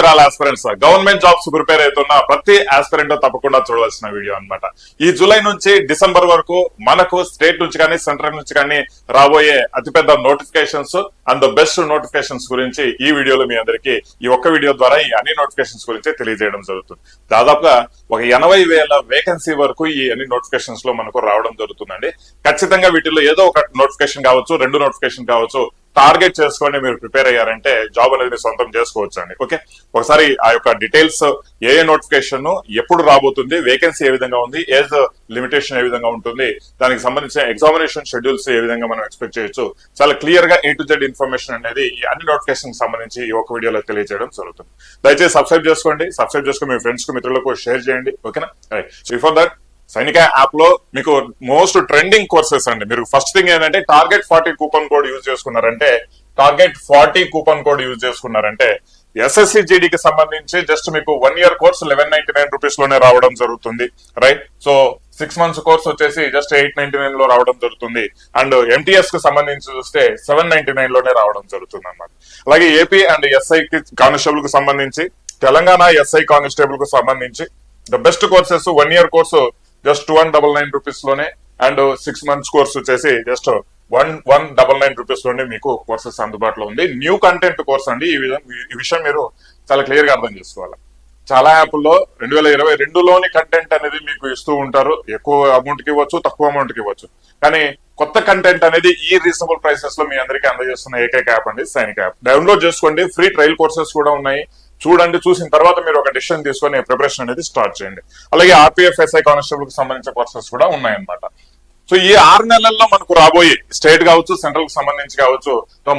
Dear all aspirants, government jobs prepare అవుతున్న ప్రతి aspirant తప్పకుండా చూడవలసిన వీడియో అన్నమాట. ఈ జూలై నుంచి డిసెంబర్ వరకు మనకు స్టేట్ నుంచి కానీ సెంట్రల్ నుంచి కానీ రాబోయే అతిపెద్ద నోటిఫికేషన్స్ అండ్ బెస్ట్ నోటిఫికేషన్స్ గురించి ఈ వీడియోలో మీ అందరికీ ఈ ఒక్క వీడియో ద్వారా ఈ అన్ని నోటిఫికేషన్స్ గురించి తెలియజేయడం జరుగుతుంది. దాదాపుగా ఒక 80,000 వేకెన్సీ వరకు ఈ అన్ని నోటిఫికేషన్స్ లో మనకు రావడం జరుగుతుందండి. ఖచ్చితంగా వీటిలో ఏదో ఒక నోటిఫికేషన్ కావచ్చు, 2 నోటిఫికేషన్ కావచ్చు, టార్గెట్ చేసుకొని మీరు ప్రిపేర్ అయ్యారంటే జాబ్ అనేది సొంతం చేసుకోవచ్చు అండి. ఓకే, ఒకసారి ఆ యొక్క డీటెయిల్స్, ఏ నోటిఫికేషన్ ఎప్పుడు రాబోతుంది, వేకెన్సీ ఏ విధంగా ఉంది, ఏజ్ లిమిటేషన్ ఏ విధంగా ఉంటుంది, దానికి సంబంధించిన ఎగ్జామినేషన్ షెడ్యూల్స్ ఏ విధంగా మనం ఎక్స్పెక్ట్ చేయొచ్చు, చాలా క్లియర్ గా A to Z ఇన్ఫర్మేషన్ అనేది ఈ అన్ని నోటిఫికేషన్ సంబంధించి ఈ ఒక వీడియోలో తెలియజేయడం జరుగుతుంది. దయచేసి సబ్స్క్రైబ్ చేసుకోండి, సబ్స్క్రైబ్ చేసుకుని మీ ఫ్రెండ్స్ కు మిత్రులకు షేర్ చేయండి. ఓకేనా? బిఫోర్ దట్, సైనిక యాప్ లో మీకు మోస్ట్ ట్రెండింగ్ కోర్సెస్ అండి. మీరు ఫస్ట్ థింగ్ ఏంటంటే టార్గెట్ 40 కూపన్ కోడ్ యూజ్ చేసుకున్నారంటే, ఎస్ఎస్సి జీడీకి సంబంధించి జస్ట్ మీకు 1 year కోర్స్ 1199 రూపీస్ లోనే రావడం జరుగుతుంది. రైట్, సో 6 months కోర్స్ వచ్చేసి జస్ట్ 899 లో రావడం జరుగుతుంది. అండ్ ఎంటీఎస్ కు సంబంధించి చూస్తే 799 లోనే రావడం జరుగుతుంది అన్నమాట. అలాగే ఏపీ అండ్ ఎస్ఐ కానిస్టేబుల్ కు సంబంధించి, తెలంగాణ ఎస్ఐ కానిస్టేబుల్ కు సంబంధించి the best courses 1 year course just 2199 rupees లోనే, అండ్ 6 months కోర్స్ వచ్చేసి జస్ట్ 1199 రూపీస్ లోనే మీకు కోర్సెస్ అందుబాటులో ఉంది. న్యూ కంటెంట్ కోర్స్ అండి. ఈ విషయం మీరు చాలా క్లియర్ గా అర్థం చేసుకోవాలి. చాలా యాప్ల్లో 2022లోని కంటెంట్ అనేది మీకు ఇస్తూ ఉంటారు. ఎక్కువ అమౌంట్ కి ఇవ్వచ్చు, తక్కువ అమౌంట్ కి ఇవ్వచ్చు, కానీ కొత్త కంటెంట్ అనేది ఈ రీజనబుల్ ప్రైసెస్ లో మీ అందరికీ అందజేస్తున్న ఏకైక యాప్ అండి సైనిక యాప్. డౌన్లోడ్ చేసుకోండి, ఫ్రీ ట్రయల్ కోర్సెస్ కూడా ఉన్నాయి. చూడండి, చూసిన తర్వాత మీరు ఒక డిసిషన్ తీసుకొని ప్రిపరేషన్ అనేది స్టార్ట్ చేయండి. అలాగే ఆర్పిఎఫ్ ఎస్ఐ కానిస్టేబుల్ కి సంబంధించిన కోర్సెస్ కూడా ఉన్నాయన్నమాట. సో ఈ 6 నెలల్లో మనకు రాబోయే స్టేట్ కావచ్చు, సెంట్రల్ కి సంబంధించి కావచ్చు,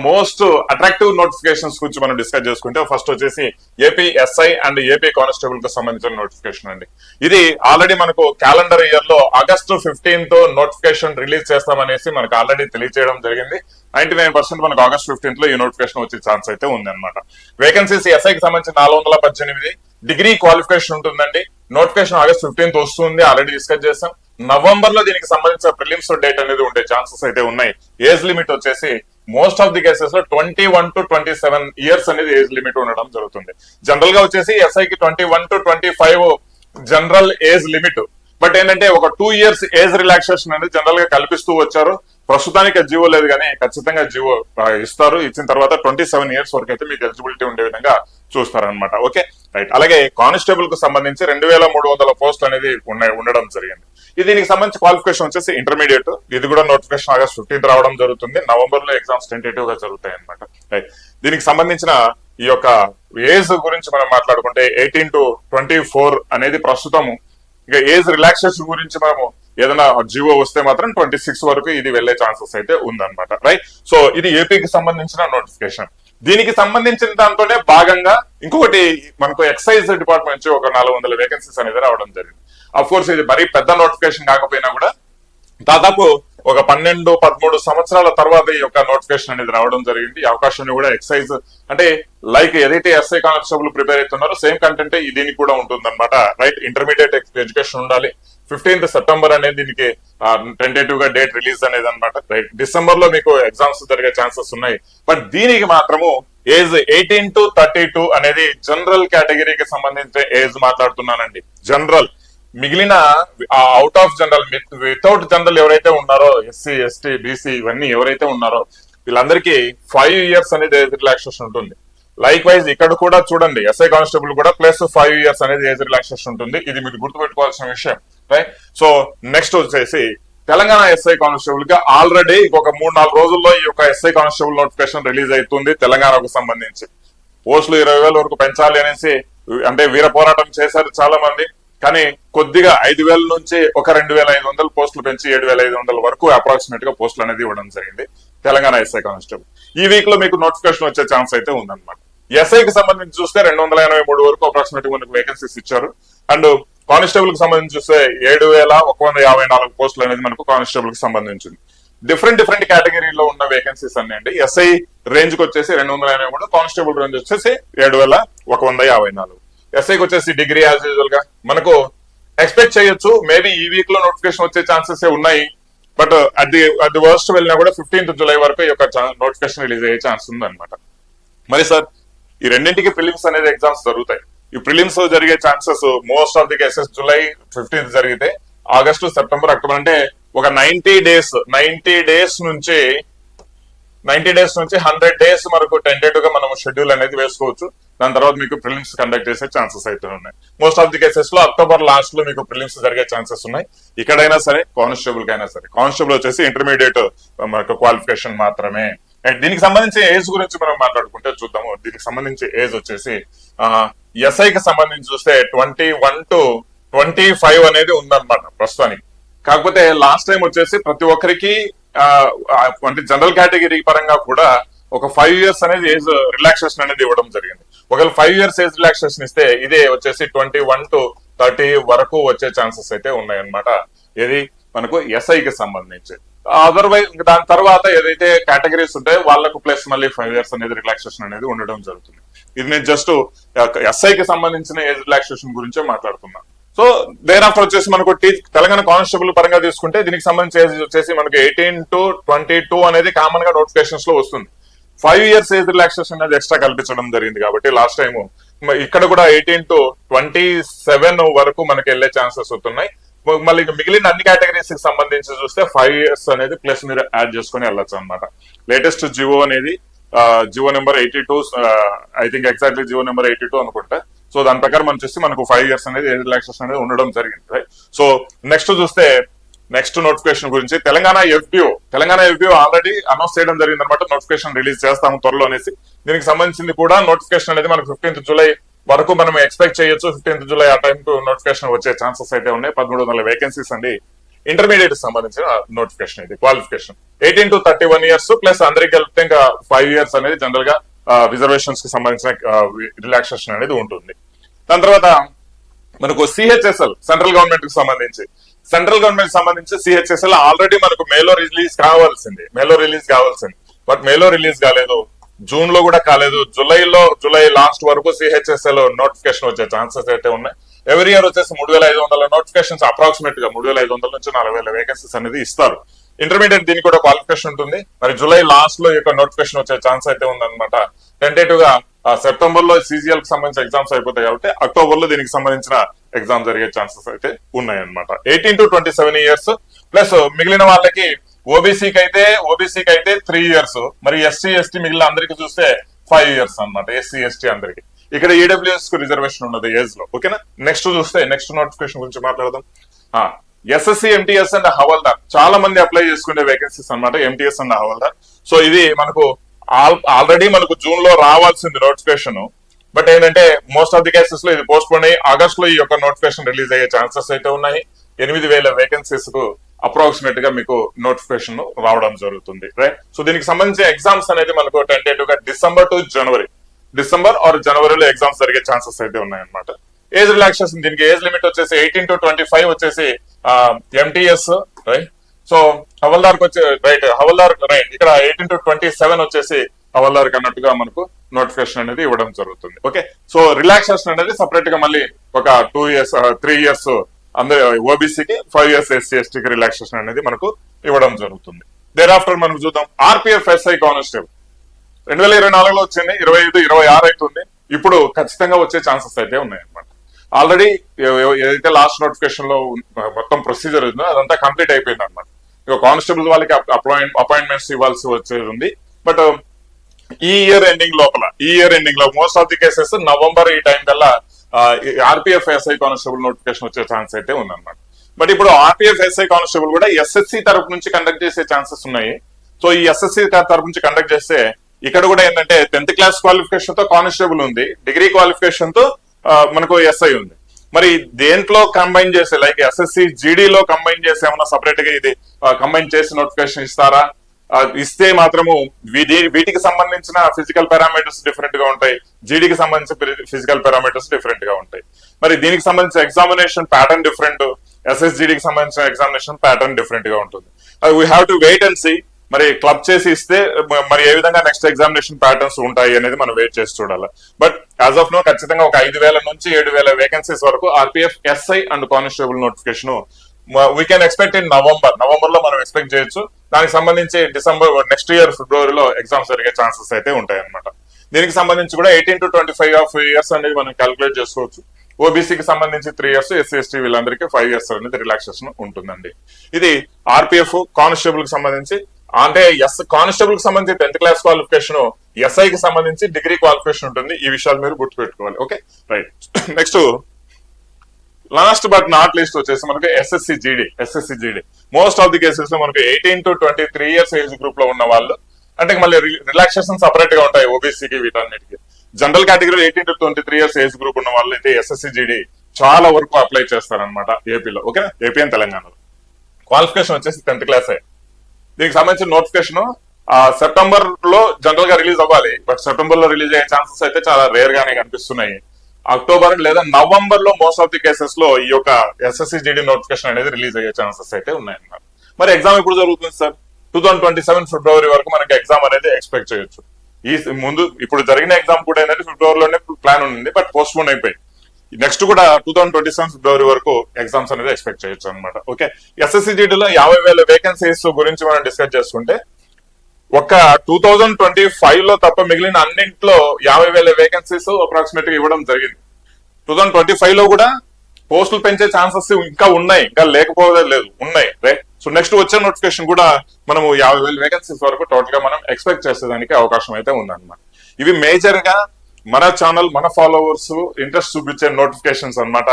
మోస్ట్ అట్రాక్టివ్ నోటిఫికేషన్స్ గురించి మనం డిస్కస్ చేసుకుంటే, ఫస్ట్ వచ్చేసి AP SI and AP constable కి సంబంధించిన నోటిఫికేషన్ అండి. ఇది ఆల్రెడీ మనకు క్యాలెండర్ ఇయర్ లో August 15th నోటిఫికేషన్ రిలీజ్ చేస్తామనేసి మనకు ఆల్రెడీ తెలియజేయడం జరిగింది. 99% మనకు August 15th లో ఈ నోటిఫికేషన్ వచ్చే ఛాన్స్ అయితే ఉంది అనమాట. వేకెన్సీస్ ఎస్ఐకి సంబంధించి 418, డిగ్రీ క్వాలిఫికేషన్ ఉంటుందండి. నోటిఫికేషన్ August 15th వస్తుంది, ఆల్రెడీ డిస్కస్ చేస్తాం. నవంబర్ లో దీనికి సంబంధించిన ప్రిలిమ్స్ డేట్ అనేది ఉండే ఛాన్సెస్ అయితే ఉన్నాయి. ఏజ్ లిమిట్ వచ్చేసి మోస్ట్ ఆఫ్ ది కేసెస్ లో 21 to 27 years అనేది ఏజ్ లిమిట్ ఉండడం జరుగుతుంది. జనరల్ గా వచ్చేసి ఎస్ఐకి 21 to 25 general age limit. But ఏంటంటే ఒక 2 years ఏజ్ రిలాక్సేషన్ అనేది జనరల్ గా కల్పిస్తూ వచ్చారు. ప్రస్తుతానికి జీవో లేదు, కానీ ఖచ్చితంగా జీవో ఇస్తారు. ఇచ్చిన తర్వాత 27 years వరకు అయితే మీకు ఎలిజిబిలిటీ ఉండే విధంగా చూస్తారనమాట. Okay, right. అలాగే కానిస్టేబుల్ కు సంబంధించి 2300 పోస్టులు అనేది ఉండడం జరిగింది. దీనికి సంబంధించి క్వాలిఫికేషన్ వచ్చేసి ఇంటర్మీడియట్. ఇది కూడా నోటిఫికేషన్ August 15th రావడం జరుగుతుంది. నవంబర్ లో ఎగ్జామ్స్ టెంటేటివ్ గా జరుగుతాయి అనమాట. రైట్, దీనికి సంబంధించిన ఈ యొక్క ఏజ్ గురించి మనం మాట్లాడుకుంటే 18 to 24 అనేది ప్రస్తుతము. ఇక ఏజ్ రిలాక్సేషన్ గురించి మనము ఏదైనా జీవో వస్తే మాత్రం 26 వరకు ఇది వెళ్లే ఛాన్సెస్ అయితే ఉందన్నమాట. రైట్, సో ఇది ఏపీకి సంబంధించిన నోటిఫికేషన్. దీనికి సంబంధించిన దాంతోనే భాగంగా ఇంకొకటి మనకు ఎక్సైజ్ డిపార్ట్మెంట్ నుంచి ఒక 400 వేకెన్సీస్ అనేది రావడం జరిగింది. అఫ్ కోర్స్ ఇది మరీ పెద్ద నోటిఫికేషన్ కాకపోయినా కూడా దాదాపు ఒక 12-13 సంవత్సరాల తర్వాత ఈ యొక్క నోటిఫికేషన్ అనేది రావడం జరిగింది. ఈ అవకాశాన్ని కూడా ఎక్సైజ్ అంటే లైక్ ఏదైతే ఎస్ఐ కానిస్టేబుల్ ప్రిపేర్ అవుతున్నారో సేమ్ కంటెంట్ దీనికి కూడా ఉంటుంది అనమాట. రైట్, ఇంటర్మీడియట్ ఎడ్యుకేషన్ ఉండాలి. 15th September అనేది దీనికి టెంటేటివ్ గా డేట్ రిలీజ్ అనేది అనమాట. రైట్, డిసెంబర్ లో మీకు ఎగ్జామ్స్ జరిగే ఛాన్సెస్ ఉన్నాయి. బట్ దీనికి మాత్రము ఏజ్ 18 to 32 అనేది జనరల్ కేటగిరీకి సంబంధించిన ఏజ్ మాట్లాడుతున్నానండి. జనరల్, మిగిలిన out of general, without general ఎవరైతే ఉన్నారో, ఎస్సీ, ఎస్టీ, బీసీ ఇవన్నీ ఎవరైతే ఉన్నారో వీళ్ళందరికీ 5 years అనేది ఏజ్ రిలాక్సేషన్ ఉంటుంది. లైక్ వైజ్ ఇక్కడ కూడా చూడండి, ఎస్ఐ కానిస్టేబుల్ కూడా ప్లస్ 5 years అనేది ఏజ్ రిలాక్సేషన్ ఉంటుంది. ఇది మీరు గుర్తుపెట్టుకోవాల్సిన విషయం. రైట్, సో నెక్స్ట్ వచ్చేసి తెలంగాణ ఎస్ఐ కానిస్టేబుల్ గా ఆల్రెడీ ఒక 3-4 రోజుల్లో ఈ యొక్క ఎస్ఐ కానిస్టేబుల్ నోటిఫికేషన్ రిలీజ్ అవుతుంది. తెలంగాణకు సంబంధించి పోస్టులు 20,000 వరకు పెంచాలి అనేసి అంటే వీర పోరాటం చేశారు చాలా మంది. కానీ కొద్దిగా 5,000 నుంచి ఒక 2,500 పోస్టులు పెంచి 7,500 వరకు అప్రాక్సిమేట్ గా పోస్టులు అనేది ఇవ్వడం జరిగింది తెలంగాణ ఎస్ఐ కానిస్టేబుల్. ఈ వీక్ లో మీకు నోటిఫికేషన్ వచ్చే ఛాన్స్ అయితే ఉందన్నమాట. ఎస్ఐకి సంబంధించి చూస్తే 283 వరకు అప్రాక్సిమేట్ మనకు వేకెన్సీస్ ఇచ్చారు. అండ్ కానిస్టేబుల్ కి సంబంధించి చూస్తే 7,154 పోస్టులు అనేది మనకు కానిస్టేబుల్ కి సంబంధించింది. డిఫరెంట్ కేటగిరీలో ఉన్న వేకెన్సీస్ అన్ని అండి. ఎస్ఐ రేంజ్ కి వచ్చేసి 283, కానిస్టేబుల్ రేంజ్ వచ్చేసి 7,154. ఎస్ఐకి వచ్చేసి డిగ్రీ యాజ్ యూజువల్ గా మనకు ఎక్స్పెక్ట్ చేయొచ్చు. మేబీ ఈ వీక్ లో నోటిఫికేషన్ వచ్చే ఛాన్సెస్ ఉన్నాయి. బట్ అది వర్స్ట్ వెళ్ళినా కూడా 15th July వరకు ఈ యొక్క నోటిఫికేషన్ రిలీజ్ అయ్యే ఛాన్స్ ఉంది అనమాట. మరి సార్ ఈ రెండింటికి ప్రిలిమ్స్ అనేది ఎగ్జామ్స్ జరుగుతాయి. ఈ ప్రిలిమ్స్ జరిగే chances most of the cases July 15 జరిగితే ఆగస్టు, సెప్టెంబర్, అక్టోబర్ అంటే ఒక 90 డేస్ నుంచి 100 డేస్ వరకు టెంటేటివ్ గా మనం షెడ్యూల్ అనేది వేసుకోవచ్చు. దాని తర్వాత మీకు ప్రిలిమ్స్ కండక్ట్ చేసే ఛాన్సెస్ అయితే ఉన్నాయి. మోస్ట్ ఆఫ్ ది కేసెస్ లో అక్టోబర్ లాస్ట్ లో మీకు ప్రిలిమ్స్ జరిగే ఛాన్సెస్ ఉన్నాయి. ఇక్కడైనా సరే కానిస్టేబుల్ కైనా సరే. కానిస్టేబుల్ వచ్చేసి ఇంటర్మీడియట్ మనకు క్వాలిఫికేషన్ మాత్రమే. అండ్ దీనికి సంబంధించి ఏజ్ గురించి మనం మాట్లాడుకుంటే చూద్దాము. దీనికి సంబంధించి ఏజ్ వచ్చేసి ఎస్ఐకి సంబంధించి చూస్తే 21 to 25 అనేది ఉందన్నమాట ప్రస్తుతానికి. కాకపోతే లాస్ట్ టైం వచ్చేసి ప్రతి ఒక్కరికి అంటే జనరల్ కేటగిరీ పరంగా కూడా ఒక 5 years అనేది ఏజ్ రిలాక్సేషన్ అనేది ఇవ్వడం జరిగింది. ఒకవేళ 5 years ఏజ్ రిలాక్సేషన్ ఇస్తే ఇదే వచ్చేసి 21 to 30 వరకు వచ్చే ఛాన్సెస్ అయితే ఉన్నాయన్నమాట. ఇది మనకు ఎస్ఐకి సంబంధించి. అదర్వైజ్ దాని తర్వాత ఏదైతే కేటగిరీస్ ఉంటాయో వాళ్ళకు ప్లస్ మళ్ళీ 5 years అనేది రిలాక్సేషన్ అనేది ఉండడం జరుగుతుంది. ఇది నేను జస్ట్ ఎస్ఐకి సంబంధించిన ఏజ్ రిలాక్సేషన్ గురించే మాట్లాడుతున్నాను. సో దేర్ ఆఫ్టర్ వచ్చేసి మనకు తెలంగాణ కానిస్టేబుల్ పరంగా తీసుకుంటే దీనికి సంబంధించి ఏజ్ వచ్చేసి మనకి 18 to 22 అనేది కామన్ గా నోటిఫికేషన్స్ లో వస్తుంది. 5 years ఏజ్ రిలాక్సేషన్ అనేది ఎక్స్ట్రా కల్పించడం జరిగింది కాబట్టి లాస్ట్ టైం ఇక్కడ కూడా 18 to 27 వరకు మనకి వెళ్లే ఛాన్సెస్ అవుతున్నాయి. మళ్ళీ మిగిలిన అన్ని కేటగిరీస్ కి సంబంధించి చూస్తే 5 years అనేది ప్లస్ మీరు యాడ్ చేసుకుని వెళ్ళొచ్చు అనమాట. లేటెస్ట్ జివో అనేది GO number 82, I think exactly GO number 82 అనుకుంటా. సో దాని ప్రకారం మనం చూస్తే మనకు 5 years అనేది ఏజ్ రిలాక్సేషన్ అనేది ఉండడం జరిగింది. రైట్. సో నెక్స్ట్ చూస్తే నెక్స్ట్ నోటిఫికేషన్ గురించి తెలంగాణ ఎఫ్బిఓ ఆల్రెడీ అనౌన్స్ చేయడం జరిగింది అనమాట. నోటిఫికేషన్ రిలీజ్ చేస్తాము త్వరలో అనేసి. దీనికి సంబంధించింది కూడా నోటిఫికేషన్ అనేది మనకు 15th జూలై వరకు మనం ఎక్స్పెక్ట్ చేయొచ్చు. 15th జూలై ఆ టైం కు నోటిఫికేషన్ వచ్చే ఛాన్సెస్ అయితే ఉన్నాయి. 1300 వేకెన్సీస్ అండి. ఇంటర్మీడియట్ సంబంధించిన నోటిఫికేషన్ ఇది. క్వాలిఫికేషన్ 18 to 31 years ప్లస్ అందరికి కలిపితే ఇంకా 5 years అనేది జనరల్ గా రిజర్వేషన్స్ కి సంబంధించిన రిలాక్సేషన్ అనేది ఉంటుంది. దాని తర్వాత మనకు సిహెచ్ఎస్ఎల్ సెంట్రల్ గవర్నమెంట్ కి సంబంధించి సిహెచ్ఎస్ఎల్ ఆల్రెడీ మనకు మేలో రిలీజ్ కావాల్సింది. బట్ మేలో రిలీజ్ కాలేదు, జూన్ లో కూడా కాలేదు. జూలై లాస్ట్ వరకు సిహెచ్ఎస్ఎల్ నోటిఫికేషన్ వచ్చే ఛాన్సెస్ అయితే ఉన్నాయి. ఎవ్రీ ఇయర్ వచ్చేసి 3500 నోటిఫికేషన్స్ అప్రాక్సిమేట్ గా 3500 నుంచి 40,000 వేకెన్సీస్ అనేది ఇస్తారు. ఇంటర్మీడియట్ దీనికి కూడా క్వాలిఫికేషన్ ఉంటుంది. మరి జూలై లాస్ట్ లో యొక్క నోటిఫికేషన్ వచ్చే ఛాన్స్ అయితే ఉందన్నమాట. టెంటేటివ్ గా సెప్టెంబర్ లో సిజిఎల్ కి సంబంధించిన ఎగ్జామ్స్ అయిపోతాయి కాబట్టి అక్టోబర్ లో దీనికి సంబంధించిన ఎగ్జామ్ జరిగే ఛాన్సెస్ అయితే ఉన్నాయన్నమాట. 18 to 27 years ప్లస్ మిగిలిన వాళ్ళకి ఓబీసీకి అయితే 3 years, మరి ఎస్సీ ఎస్టీ మిగిలిన అందరికి చూస్తే 5 years అన్నమాట. ఎస్సీ ఎస్టీ అందరికి. ఇక్కడ ఈడబ్ల్యూఎస్ కు రిజర్వేషన్ ఉన్నది ఏజ్ లో. ఓకేనా. నెక్స్ట్ చూస్తే నెక్స్ట్ నోటిఫికేషన్ గురించి మాట్లాడదాం. ఎస్ఎస్సి, ఎంటీఎస్ అండ్ హవల్దార్ చాలా మంది అప్లై చేసుకునే వేకెన్సీస్ అన్నమాట. MTS and havildar. సో ఇది మనకు ఆల్రెడీ మనకు జూన్ లో రావాల్సింది నోటిఫికేషన్. బట్ ఏంటంటే మోస్ట్ ఆఫ్ ది కేసెస్ లో ఇది పోస్ట్ పోన్ అయ్యి ఆగస్ట్ లో ఈ యొక్క నోటిఫికేషన్ రిలీజ్ అయ్యే ఛాన్సెస్ అయితే ఉన్నాయి. 8,000 వేకెన్సీస్ కు అప్రాక్సిమేట్ గా మీకు నోటిఫికేషన్ రావడం జరుగుతుంది. రైట్. సో దీనికి సంబంధించిన ఎగ్జామ్స్ అనేది మనకు టెంటేటివ్ గా డిసెంబర్ ఆర్ జనవరిలో ఎగ్జామ్స్ జరిగే ఛాన్సెస్ అయితే ఉన్నాయన్నమాట. ఏజ్ రిలాక్సేషన్ దీనికి ఏజ్ లిమిట్ వచ్చేసి 18 to 25 వచ్చేసి MTS. Right. So havildar right ఇక్కడ 18 to 27 వచ్చేసి హవల్దార్ అన్నట్టుగా మనకు నోటిఫికేషన్ అనేది ఇవ్వడం జరుగుతుంది. ఓకే. సో రిలాక్సేషన్ అనేది సపరేట్ గా మళ్ళీ ఒక 2 years 3 years అందరూ ఓబీసీకి, 5 years ఎస్సీ ఎస్టీకి రిలాక్సేషన్ అనేది మనకు ఇవ్వడం జరుగుతుంది. దేర్ ఆఫ్టర్ మనం చూద్దాం ఆర్పిఎఫ్ ఎస్ఐ కానిస్టేబుల్ 2024లో వచ్చింది. 25, 26 అవుతుంది. ఇప్పుడు ఖచ్చితంగా వచ్చే ఛాన్సెస్ అయితే ఉన్నాయన్నమాట. ఆల్రెడీ ఏదైతే లాస్ట్ నోటిఫికేషన్ లో మొత్తం ప్రొసీజర్ ఉందో అదంతా కంప్లీట్ అయిపోయింది అనమాట. ఇక కానిస్టేబుల్ వాళ్ళకి అపాయింట్మెంట్స్ ఇవ్వాల్సి వచ్చేది ఉంది. బట్ ఈ ఇయర్ ఎండింగ్ లో most of the cases November ఈ టైం కల్లా ఆర్పిఎఫ్ ఎస్ఐ కానిస్టేబుల్ నోటిఫికేషన్ వచ్చే ఛాన్స్ అయితే ఉందన్నమాట. బట్ ఇప్పుడు ఆర్పిఎఫ్ ఎస్ఐ కానిస్టేబుల్ కూడా ఎస్ఎస్సి తరఫు నుంచి కండక్ట్ చేసే ఛాన్సెస్ ఉన్నాయి. సో ఈ ఎస్ఎస్సి తరఫు నుంచి కండక్ట్ చేస్తే ఇక్కడ కూడా ఏంటంటే 10th క్లాస్ క్వాలిఫికేషన్ తో కానిస్టేబుల్ ఉంది, డిగ్రీ క్వాలిఫికేషన్ తో మనకు ఎస్ఐ ఉంది. మరి దేంట్లో కంబైన్ చేసి లైక్ ఎస్ఎస్సి జీడీలో కంబైన్ చేసి ఏమన్నా సపరేట్ గా ఇది కంబైన్ చేసి నోటిఫికేషన్ ఇస్తారా? ఇస్తే మాత్రము వీటికి సంబంధించిన ఫిజికల్ పారామీటర్స్ డిఫరెంట్ గా ఉంటాయి, జీడీకి సంబంధించిన ఫిజికల్ పారామీటర్స్ డిఫరెంట్ గా ఉంటాయి. మరి దీనికి సంబంధించిన ఎగ్జామినేషన్ ప్యాటర్న్ డిఫరెంట్, ఎస్ఎస్జిడికి సంబంధించిన ఎగ్జామినేషన్ ప్యాటర్న్ డిఫరెంట్ గా ఉంటుంది. We have to wait and see. మరి క్లబ్ చేసి ఇస్తే మరి ఏ విధంగా నెక్స్ట్ ఎగ్జామినేషన్ ప్యాటర్న్స్ ఉంటాయి అనేది మనం వెయిట్ చేసి చూడాలి. బట్ యాజ్ ఆఫ్ నో ఖచ్చితంగా ఒక 5,000 నుంచి 7,000 వేకెన్సీస్ వరకు RPF SI and constable notification we can expect in November లో మనం ఎక్స్పెక్ట్ చేయొచ్చు. దానికి సంబంధించి డిసెంబర్ నెక్స్ట్ ఇయర్ ఫిబ్రవరిలో ఎగ్జామ్స్ జరిగే ఛాన్సెస్ అయితే ఉంటాయి అనమాట. దీనికి సంబంధించి కూడా 18 to 25 ఇయర్స్ అనేది మనం క్యాలిక్యులేట్ చేసుకోవచ్చు. ఓబీసీకి సంబంధించి 3 ఇయర్స్, ఎస్సీ ఎస్టీ వీళ్ళందరికీ 5 ఇయర్స్ అనేది రిలాక్సేషన్ ఉంటుందండి. ఇది ఆర్పిఎఫ్ కానిస్టేబుల్ కి సంబంధించి. అంటే కానిస్టేబుల్ కి సంబంధించి 10th క్లాస్ క్వాలిఫికేషన్, ఎస్ఐ కి సంబంధించి డిగ్రీ క్వాలిఫికేషన్ ఉంటుంది. ఈ విషయాలు మీరు గుర్తుపెట్టుకోవాలి. Okay right. Next last but not least వచ్చేసి మనకి SSC GD. Most of the cases లో మనకి 18 to 23 ఇయర్స్ ఏజ్ గ్రూప్ లో ఉన్న వాళ్ళు, అంటే మళ్ళీ రిలాక్సేషన్ సపరేట్ గా ఉంటాయి ఓబీసీకి వీటన్నిటికి. General category 18 to 23 years age group ఉన్న వాళ్ళు అయితే ఎస్ఎస్సి జీడీ చాలా వరకు అప్లై చేస్తారనమాట ఏపీలో. ఓకే, ఏపీ అండ్ తెలంగాణలో. క్వాలిఫికేషన్ వచ్చేసి 10th క్లాసే. దీనికి సంబంధించిన నోటిఫికేషన్ సెప్టెంబర్ లో జనరల్ గా రిలీజ్ అవ్వాలి, బట్ సెప్టెంబర్ లో రిలీజ్ అయ్యే ఛాన్సెస్ అయితే చాలా రేర్ గానే కనిపిస్తున్నాయి. అక్టోబర్ లేదా నవంబర్ లో మోస్ట్ ఆఫ్ ది కేసెస్ లో ఈ యొక్క ఎస్ఎస్సి జీడీ నోటిఫికేషన్ అనేది రిలీజ్ అయ్యే ఛాన్సెస్ అయితే ఉన్నాయన్నమాట. మరి ఎగ్జామ్ ఎప్పుడు జరుగుతుంది సార్? 2027 ఫిబ్రవరి వరకు మనకి ఎగ్జామ్ అనేది ఎక్స్పెక్ట్ చేయొచ్చు. ఇప్పుడు జరిగిన ఎగ్జామ్ కూడా ఏంటంటే ఫిబ్రవరిలోనే ప్లాన్ ఉంది, బట్ పోస్ట్ పోన్ అయిపోయి నెక్స్ట్ కూడా 2027 ఫిబ్రవరి వరకు ఎగ్జామ్స్ అనేది ఎక్స్పెక్ట్ చేయొచ్చు అనమాట. ఓకే, ఎస్ఎస్సి జీడీలో 50,000 వేకెన్సీస్ గురించి మనం డిస్కస్ చేసుకుంటే ఒక 2025 లో తప్ప మిగిలిన అన్నింటిలో 50,000 వేకెన్సీస్ అప్రాక్సిమేట్ గా ఇవ్వడం జరిగింది. 2025 లో కూడా పోస్టులు పెంచే ఛాన్సెస్ ఇంకా ఉన్నాయి, ఇంకా లేకపోతే లేదు, ఉన్నాయి. రైట్. సో నెక్స్ట్ వచ్చే నోటిఫికేషన్ కూడా మనము 50,000 వేకెన్సీస్ వరకు టోటల్ గా మనం ఎక్స్పెక్ట్ చేసేదానికి అవకాశం అయితే ఉందన్నమాట. ఇవి మేజర్ గా మన ఛానల్, మన ఫాలోవర్స్ ఇంట్రెస్ట్ చూపించే నోటిఫికేషన్స్ అన్నమాట.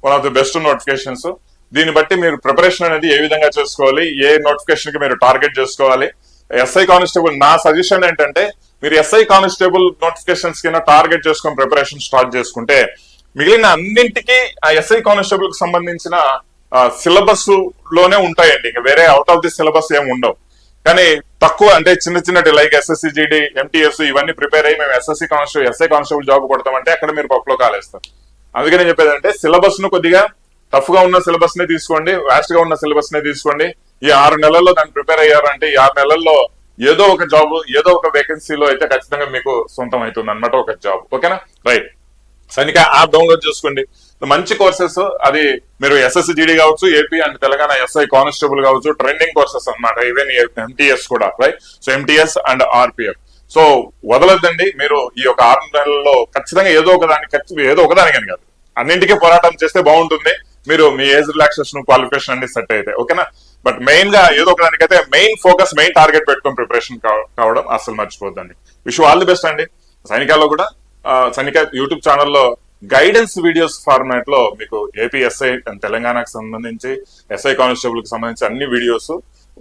One of the best notifications. దీన్ని బట్టి మీరు ప్రిపరేషన్ అనేది ఏ విధంగా చేసుకోవాలి, ఏ నోటిఫికేషన్ కి మీరు టార్గెట్ చేసుకోవాలి. ఎస్ఐ కానిస్టేబుల్ నా సజెషన్ ఏంటంటే, మీరు ఎస్ఐ కానిస్టేబుల్ నోటిఫికేషన్స్ కింద టార్గెట్ చేసుకొని ప్రిపరేషన్ స్టార్ట్ చేసుకుంటే మిగిలిన అన్నింటికి ఆ ఎస్ఐ కానిస్టేబుల్ కి సంబంధించిన సిలబస్ లోనే ఉంటాయండి. ఇంకా వేరే అవుట్ ఆఫ్ ది సిలబస్ ఏమి ఉండవు. కానీ తక్కువ అంటే చిన్నటి లైక్ ఎస్ఎస్సి జీడీ, ఎంటీఎస్ ఇవన్నీ ప్రిపేర్ అయ్యి మేము ఎస్ఐ కానిస్టేబుల్ జాబ్ కొడతామంటే అక్కడ మీరు పప్పులో కాలేస్తారు. అందుకని చెప్పేది అంటే సిలబస్ ను కొద్దిగా టఫ్ గా ఉన్న సిలబస్ నే తీసుకోండి, వాస్ట్ గా ఉన్న సిలబస్ నే తీసుకోండి. ఈ 6 నెలల్లో దాన్ని ప్రిపేర్ అయ్యారంటే ఈ 6 నెలల్లో ఏదో ఒక జాబ్, ఏదో ఒక వేకెన్సీలో అయితే ఖచ్చితంగా మీకు సొంతం అవుతుంది అనమాట ఒక జాబ్. ఓకేనా రైట్. సైనిక యాప్ డౌన్లోడ్ చేసుకోండి. మంచి కోర్సెస్, అది మీరు ఎస్ఎస్సి జీడీ కావచ్చు, AP and Telangana SI constable కావచ్చు, ట్రెండింగ్ కోర్సెస్ అనమాట. ఈవెన్ ఎంటీఎస్ కూడా. Right. So MTS and RPF. So వదలొద్దండి. మీరు ఈ యొక్క 6 నెలల్లో ఖచ్చితంగా ఏదో ఒకదానికని కాదు, అన్నింటికీ పోరాటం చేస్తే బాగుంటుంది. మీరు మీ ఏజ్ రిలాక్సేషన్, క్వాలిఫికేషన్ అన్ని సెట్ అయితే. ఓకేనా. బట్ మెయిన్ గా ఏదో ఒకదానికైతే మెయిన్ ఫోకస్, మెయిన్ టార్గెట్ పెట్టుకుని ప్రిపరేషన్ కావడం అసలు మర్చిపోద్దండి. విష్ ఆల్ ది బెస్ట్ అండి. సైనికాల్లో కూడా సైనిక యూట్యూబ్ ఛానల్లో గైడెన్స్ వీడియోస్ ఫార్మాట్ లో మీకు ఏపీఎస్ఐ అండ్ తెలంగాణకు సంబంధించి, ఎస్ఐ కానిస్టేబుల్ కి సంబంధించి అన్ని వీడియోస్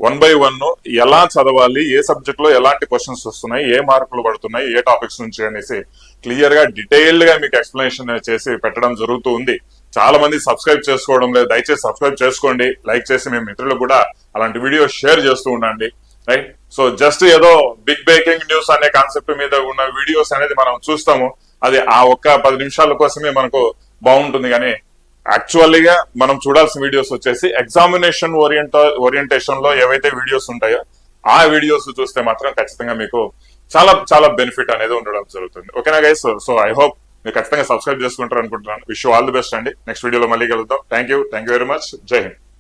1 by 1 ఎలా చదవాలి, ఏ సబ్జెక్ట్ లో ఎలాంటి క్వశ్చన్స్ వస్తున్నాయి, ఏ మార్కులు పడుతున్నాయి, ఏ టాపిక్స్ నుంచి అనేసి క్లియర్ గా డీటెయిల్డ్ గా మీకు ఎక్స్ప్లెనేషన్ చేసి పెట్టడం జరుగుతూ ఉంది. చాలా మంది సబ్స్క్రైబ్ చేసుకోవడం లేదు. దయచేసి సబ్స్క్రైబ్ చేసుకోండి, లైక్ చేసి మీ మిత్రులకు కూడా అలాంటి వీడియోస్ షేర్ చేస్తూ ఉండండి. రైట్. సో జస్ట్ ఏదో బిగ్ బ్రేకింగ్ న్యూస్ అనే కాన్సెప్ట్ మీద ఉన్న వీడియోస్ అనేది మనం చూస్తాము, అది ఆ ఒక్క 10 నిమిషాల కోసమే మనకు బాగుంటుంది. కానీ యాక్చువల్లీగా మనం చూడాల్సిన వీడియోస్ వచ్చేసి ఎగ్జామినేషన్ ఓరియంటేషన్ లో ఏవైతే వీడియోస్ ఉంటాయో ఆ వీడియోస్ చూస్తే మాత్రం ఖచ్చితంగా మీకు చాలా చాలా బెనిఫిట్ అనేది ఉండడం జరుగుతుంది. ఓకేనా గైస్. సో ఐ హోప్ మీరు ఖచ్చితంగా సబ్స్క్రైబ్ చేసుకుంటారు అనుకుంటున్నాను. విష్ ఆల్ ది బెస్ట్ అండి. నెక్స్ట్ వీడియోలో మళ్ళీ కలుద్దాం. Thank you very much. జై హింద్.